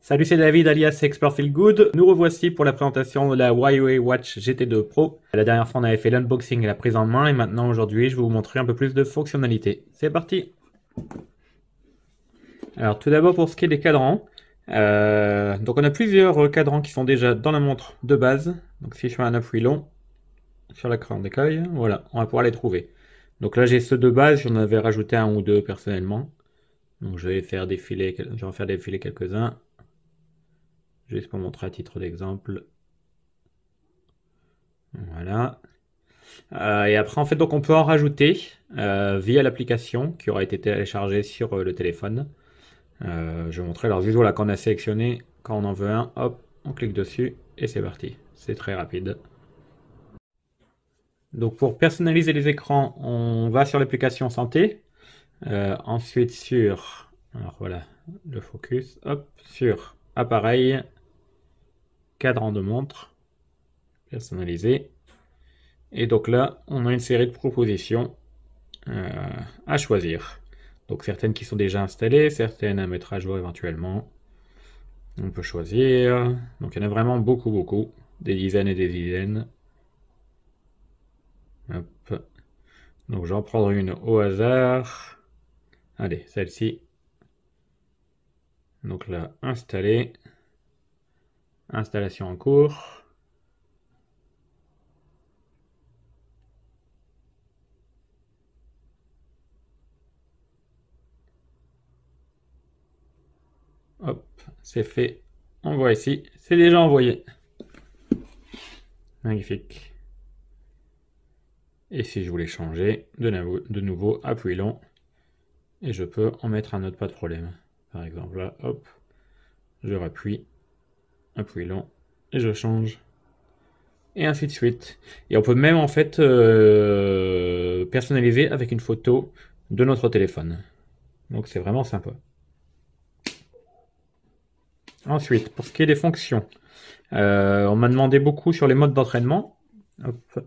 Salut, c'est David alias Expert Feel Good. Nous revoici pour la présentation de la Huawei Watch GT2 Pro. La dernière fois, on avait fait l'unboxing et la prise en main, et maintenant, aujourd'hui, je vais vous montrer un peu plus de fonctionnalités. C'est parti! Alors, tout d'abord, pour ce qui est des cadrans, donc on a plusieurs cadrans qui sont déjà dans la montre de base. Donc, si je fais un appui long sur l'écran d'écueil, voilà, on va pouvoir les trouver. Donc là, j'ai ceux de base, j'en avais rajouté un ou deux personnellement. Donc, je vais en faire défiler quelques-uns. Juste pour montrer à titre d'exemple. Voilà. Et après, en fait, donc on peut en rajouter via l'application qui aura été téléchargée sur le téléphone. Je vais montrer. Alors, juste voilà, quand on a sélectionné, quand on en veut un, hop, on clique dessus et c'est parti. C'est très rapide. Donc, pour personnaliser les écrans, on va sur l'application santé. Ensuite, sur, alors voilà, le focus, hop, sur appareil, cadran de montre, personnalisé. Et donc là, on a une série de propositions à choisir. Donc certaines qui sont déjà installées, certaines à mettre à jour éventuellement. On peut choisir. Donc il y en a vraiment beaucoup, beaucoup. Des dizaines et des dizaines. Hop. Donc je vais en prendre une au hasard. Allez, celle-ci. Donc là, installer. Installation en cours. Hop, c'est fait. On voit ici, c'est déjà envoyé. Magnifique. Et si je voulais changer, de nouveau, appui long. Et je peux en mettre un autre, pas de problème. Par exemple là, hop, je rappuie, appui long, et je change. Et ainsi de suite. Et on peut même en fait personnaliser avec une photo de notre téléphone. Donc c'est vraiment sympa. Ensuite, pour ce qui est des fonctions, on m'a demandé beaucoup sur les modes d'entraînement. Hop.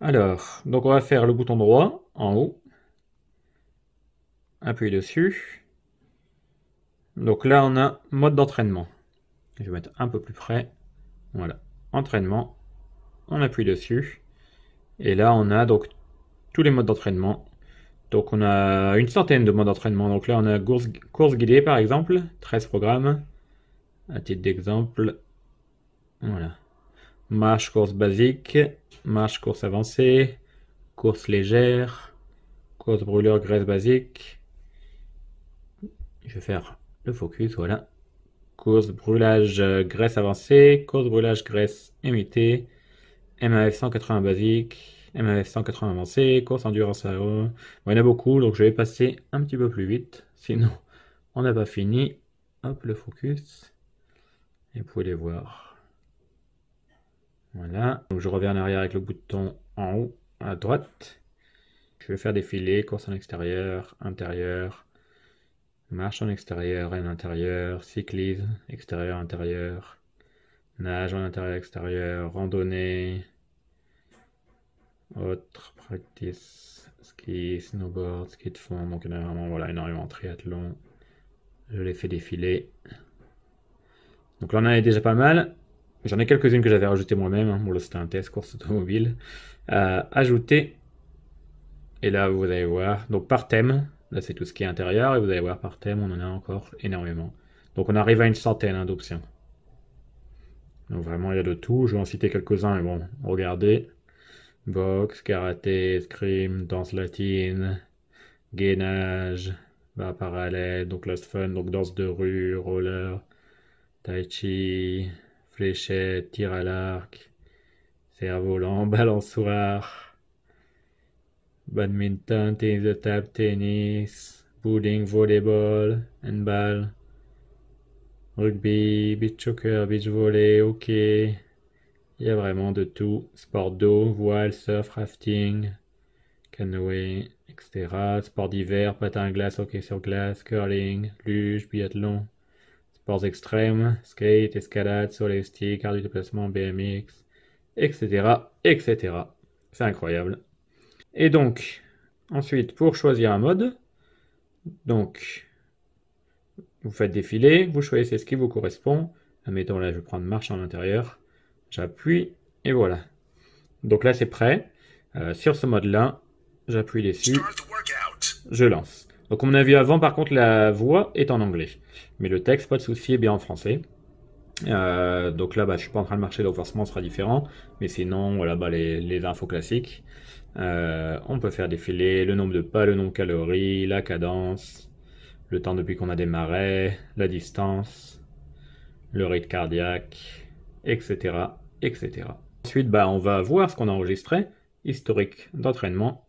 Alors, donc on va faire le bouton droit en haut, appuie dessus. Donc là on a mode d'entraînement. Je vais mettre un peu plus près. Voilà, entraînement. On appuie dessus. Et là on a donc tous les modes d'entraînement. Donc on a une centaine de modes d'entraînement. Donc là on a course guidée par exemple, 13 programmes. À titre d'exemple, voilà. Marche course basique, marche course avancée, course légère, course brûleur graisse basique. Je vais faire le focus, voilà. Course brûlage graisse avancée, course brûlage graisse imitée, MAF 180 basique, MAF 180 avancé, course endurance à eau. Bon, il y en a beaucoup, donc je vais passer un petit peu plus vite, sinon on n'a pas fini. Hop, le focus. Et vous pouvez les voir. Voilà. Donc je reviens en arrière avec le bouton en haut à droite. Je vais faire défiler course en extérieur, intérieur, marche en extérieur et en intérieur, cyclisme, extérieur, intérieur, nage en intérieur, extérieur, randonnée, autre practice, ski, snowboard, ski de fond. Donc il y en a vraiment voilà, énormément de triathlon. Je les fais défiler. Donc là on en a déjà pas mal. J'en ai quelques-unes que j'avais rajoutées moi-même. Hein. Bon là c'était un test course automobile. Ajouter. Et là vous allez voir. Donc par thème. Là c'est tout ce qui est intérieur. Et vous allez voir par thème on en a encore énormément. Donc on arrive à une centaine hein, d'options. Donc vraiment il y a de tout. Je vais en citer quelques-uns mais bon, regardez. Boxe, karaté, escrime, danse latine, gainage, barre parallèle, donc lost fun, donc danse de rue, roller, tai chi, fléchette, tir à l'arc, cerf-volant, balançoire, badminton, tennis de table, tennis, bowling, volleyball, handball, rugby, beach soccer, beach volley, hockey. Il y a vraiment de tout. Sport d'eau, voile, surf, rafting, canoë, etc. Sport d'hiver, patin à glace, hockey sur glace, curling, luge, biathlon. Sports extrêmes, skate, escalade, saut à ski, cardio déplacement, BMX, etc. etc. C'est incroyable. Et donc, ensuite, pour choisir un mode, donc, Vous faites défiler, vous choisissez ce qui vous correspond. Admettons là, je vais prendre marche en intérieur. J'appuie et voilà. Donc là, c'est prêt. Sur ce mode-là, j'appuie dessus. Je lance. Donc comme on a vu avant, par contre, la voix est en anglais. Mais le texte, pas de souci, est bien en français. Donc là, je suis pas en train de marcher, donc forcément, ce sera différent. Mais sinon, voilà, les infos classiques. On peut faire défiler le nombre de pas, le nombre de calories, la cadence, le temps depuis qu'on a démarré, la distance, le rythme cardiaque, etc., etc. Ensuite, on va voir ce qu'on a enregistré, historique d'entraînement.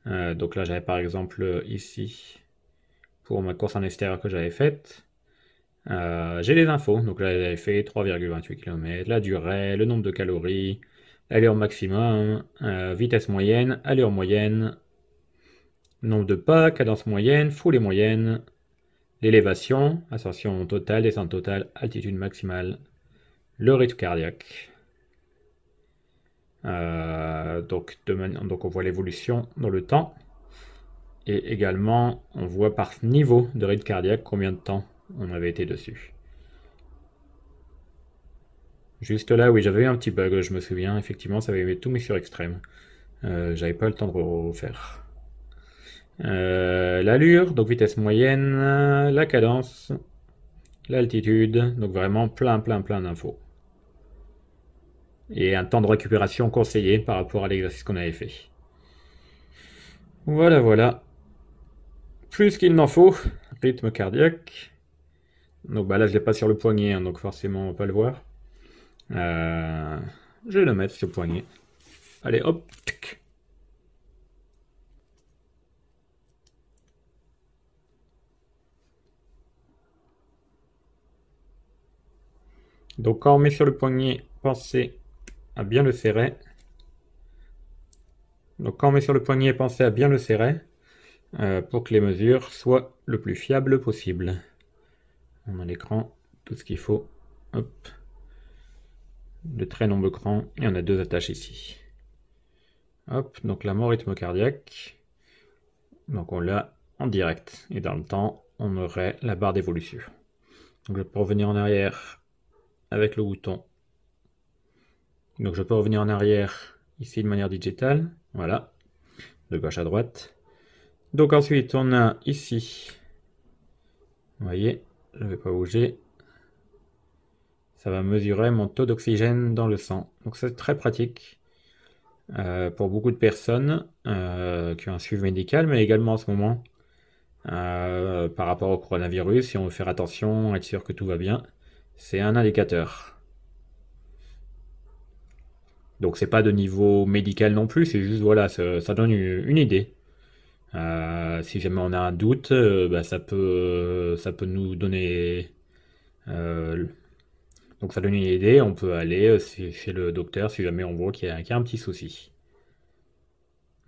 Donc là, j'avais par exemple ici, pour ma course en extérieur que j'avais faite, j'ai les infos. Donc là, j'avais fait 3,28 km, la durée, le nombre de calories, allure maximum, vitesse moyenne, allure moyenne, nombre de pas, cadence moyenne, foulée moyenne, l'élévation, ascension totale, descente totale, altitude maximale, le rythme cardiaque. Donc on voit l'évolution dans le temps. Et également, on voit par niveau de rythme cardiaque combien de temps on avait été dessus. Juste là, oui, j'avais eu un petit bug, je me souviens. Effectivement, ça avait tout mis sur extrême. J'avais pas le temps de refaire. L'allure, donc vitesse moyenne, la cadence, l'altitude, donc vraiment plein d'infos. Et un temps de récupération conseillé par rapport à l'exercice qu'on avait fait. Voilà. Plus qu'il n'en faut, rythme cardiaque. Donc là, je l'ai pas sur le poignet, donc forcément, on va pas le voir. Je vais le mettre sur le poignet. Allez, hop. Donc quand on met sur le poignet, pensez à bien le serrer. Donc quand on met sur le poignet, pensez à bien le serrer pour que les mesures soient le plus fiables possible. On a l'écran, tout ce qu'il faut. Hop. De très nombreux crans. Et on a 2 attaches ici. Hop, donc là, mon rythme cardiaque. Donc on l'a en direct. Et dans le temps, on aurait la barre d'évolution. Donc je peux revenir en arrière avec le bouton. Donc je peux revenir en arrière ici de manière digitale. Voilà. De gauche à droite. Donc ensuite, on a ici. Vous voyez, je ne vais pas bouger. Ça va mesurer mon taux d'oxygène dans le sang. Donc c'est très pratique pour beaucoup de personnes qui ont un suivi médical, mais également en ce moment par rapport au coronavirus, si on veut faire attention, être sûr que tout va bien, c'est un indicateur. Donc c'est pas de niveau médical non plus, c'est juste voilà, ça donne une idée. Si jamais on a un doute, ça peut nous donner donc ça donne une idée, on peut aller chez le docteur si jamais on voit qu'il y a un petit souci.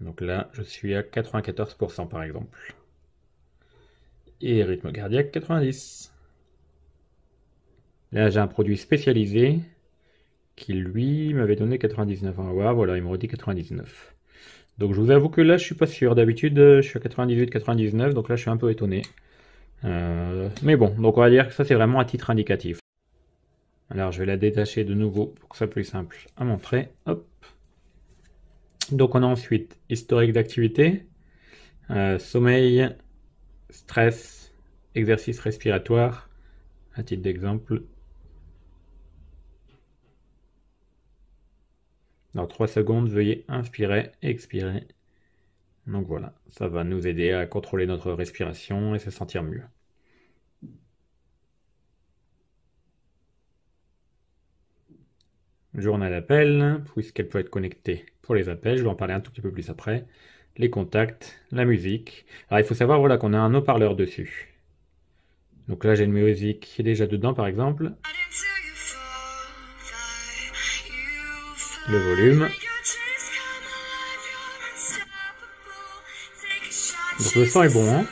Donc là, je suis à 94% par exemple. Et rythme cardiaque 90. Là, j'ai un produit spécialisé qui, lui, m'avait donné 99. On va voir, voilà, il me redit 99. Donc je vous avoue que là, je suis pas sûr. D'habitude, je suis à 98, 99, donc là, je suis un peu étonné. Mais bon, donc on va dire que ça, c'est vraiment à titre indicatif. Alors, je vais la détacher de nouveau pour que ça soit plus simple à montrer. Hop. Donc, on a ensuite historique d'activité, sommeil, stress, exercice respiratoire, à titre d'exemple. Dans 3 secondes, veuillez inspirer, expirer. Donc voilà, ça va nous aider à contrôler notre respiration et se sentir mieux. Journal d'appel, puisqu'elle peut être connectée pour les appels, je vais en parler un tout petit peu plus après. Les contacts, la musique. Alors il faut savoir voilà, qu'on a un haut-parleur dessus. Donc là j'ai une musique qui est déjà dedans par exemple. Le volume. Donc le son est bon, hein.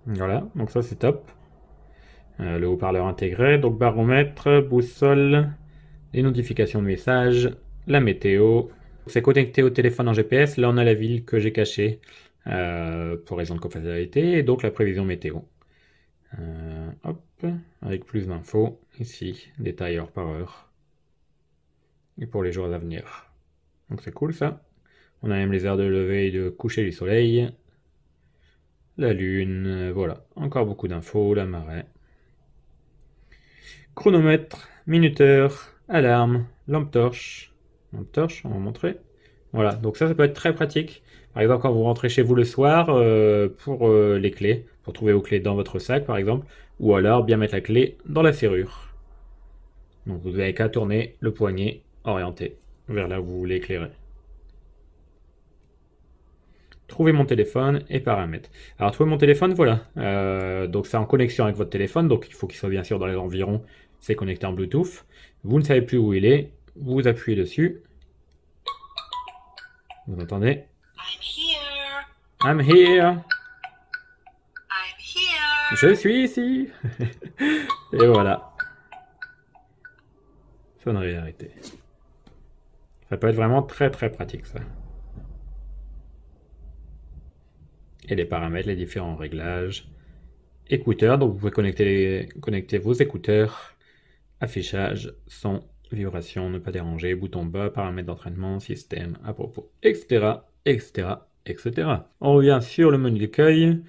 Voilà, donc ça c'est top. Le haut-parleur intégré, donc baromètre, boussole, les notifications de messages, la météo. C'est connecté au téléphone en GPS. Là, on a la ville que j'ai cachée pour raison de confidentialité et donc la prévision météo. Hop, avec plus d'infos. Ici, détail heure par heure. Et pour les jours à venir. Donc c'est cool ça. On a même les heures de lever et de coucher du soleil. La lune, voilà. Encore beaucoup d'infos, la marée. Chronomètre, minuteur, alarme, lampe torche. Lampe torche, on va montrer. Voilà, donc ça peut être très pratique. Par exemple, quand vous rentrez chez vous le soir, pour les clés, pour trouver vos clés dans votre sac par exemple, ou alors bien mettre la clé dans la serrure. Donc vous n'avez qu'à tourner le poignet orienté vers là où vous voulez éclairer. Trouver mon téléphone et paramètres. Alors trouver mon téléphone, voilà. Donc c'est en connexion avec votre téléphone, donc il faut qu'il soit bien sûr dans les environs. C'est connecté en Bluetooth. Vous ne savez plus où il est, vous appuyez dessus. Vous entendez? I'm here. I'm here. Je suis ici. Et voilà. Sonnerie arrêtée. Ça peut être vraiment très très pratique ça. Et les paramètres, les différents réglages. Écouteurs, donc vous pouvez connecter vos écouteurs. Affichage, son, vibration, ne pas déranger, bouton bas, paramètres d'entraînement, système, à propos, etc., etc., etc. On revient sur le menu d'accueil.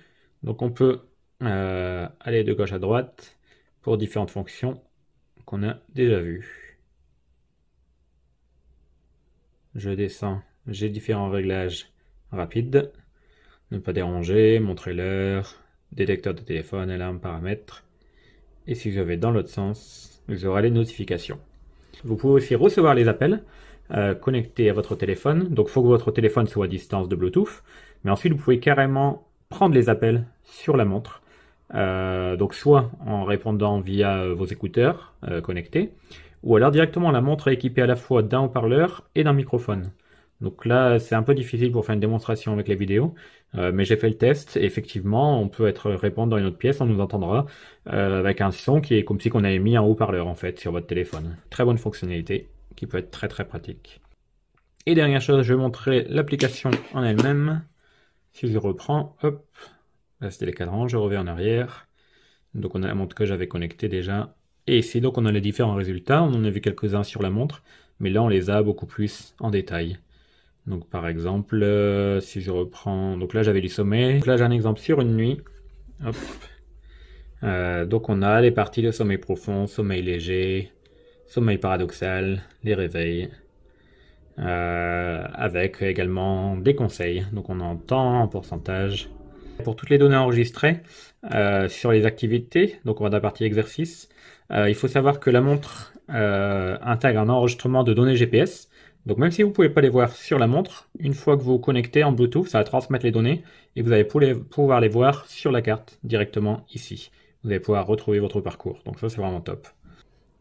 Donc on peut aller de gauche à droite pour différentes fonctions qu'on a déjà vues. Je descends, j'ai différents réglages rapides. Ne pas déranger, montrer l'heure, détecteur de téléphone, alarme, paramètres. Et si je vais dans l'autre sens, vous aurez les notifications. Vous pouvez aussi recevoir les appels connectés à votre téléphone. Donc il faut que votre téléphone soit à distance de Bluetooth. Mais ensuite, vous pouvez carrément prendre les appels sur la montre. Donc soit en répondant via vos écouteurs connectés, ou alors directement la montre est équipée à la fois d'un haut-parleur et d'un microphone. Donc là, c'est un peu difficile pour faire une démonstration avec les vidéos, mais j'ai fait le test et effectivement, on peut répondre dans une autre pièce, on nous entendra avec un son qui est comme si on avait mis un haut-parleur en fait sur votre téléphone. Très bonne fonctionnalité qui peut être très très pratique. Et dernière chose, je vais montrer l'application en elle-même. Si je reprends, hop, là c'était les cadrans, je reviens en arrière. Donc on a la montre que j'avais connectée déjà. Et ici, donc on a les différents résultats. On en a vu quelques-uns sur la montre, mais là on les a beaucoup plus en détail. Donc par exemple, si je reprends, donc là j'avais du sommeil. Donc là j'ai un exemple sur une nuit. Hop. Donc on a les parties de sommeil profond, sommeil léger, sommeil paradoxal, les réveils. Avec également des conseils. Donc on entend en pourcentage. Pour toutes les données enregistrées sur les activités, donc on va dans la partie exercice, il faut savoir que la montre intègre un enregistrement de données GPS. Donc même si vous ne pouvez pas les voir sur la montre, une fois que vous vous connectez en Bluetooth, ça va transmettre les données et vous allez pouvoir les voir sur la carte directement ici. Vous allez pouvoir retrouver votre parcours. Donc ça c'est vraiment top.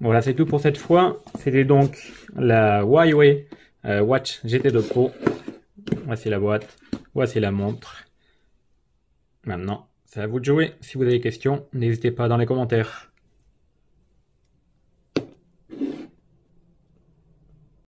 Voilà, c'est tout pour cette fois. C'était donc la Huawei Watch GT2 Pro. Voici la boîte, voici la montre. Maintenant, c'est à vous de jouer. Si vous avez des questions, n'hésitez pas dans les commentaires.